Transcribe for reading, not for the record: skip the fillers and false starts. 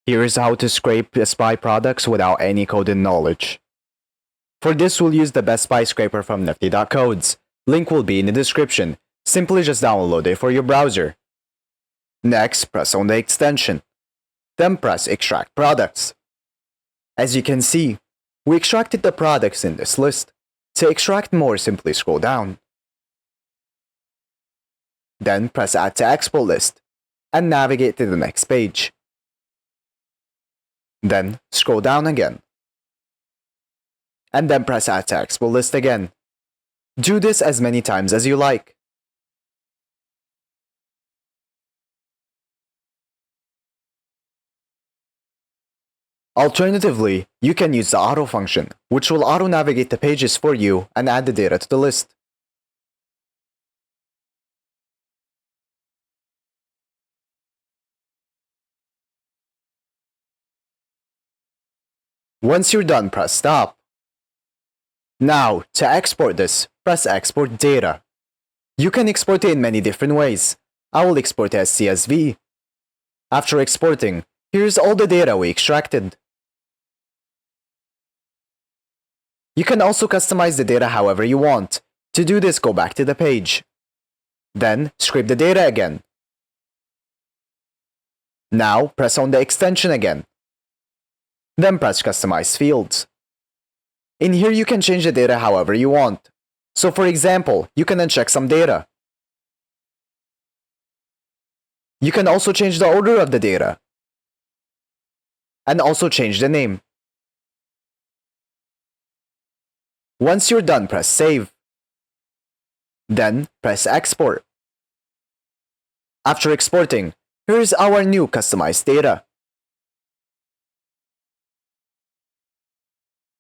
Here's how to scrape BestBuy products without any coding knowledge. For this, we'll use the BestBuy scraper from nifty.codes. Link will be in the description. Simply just download it for your browser. Next, press on the extension. Then press Extract Products. As you can see, we extracted the products in this list. To extract more, simply scroll down. Then press Add to Export List and navigate to the next page. Then scroll down again. And then press Add to Export List again. Do this as many times as you like. Alternatively, you can use the auto function, which will auto-navigate the pages for you and add the data to the list. Once you're done, press Stop. Now, to export this, press Export Data. You can export it in many different ways. I will export it as CSV. After exporting, here's all the data we extracted. You can also customize the data however you want. To do this, go back to the page. Then, scrape the data again. Now, press on the extension again. Then press Customize Fields. In here, you can change the data however you want. So for example, you can uncheck some data. You can also change the order of the data. And also change the name. Once you're done, press Save. Then, press Export. After exporting, here's our new customized data.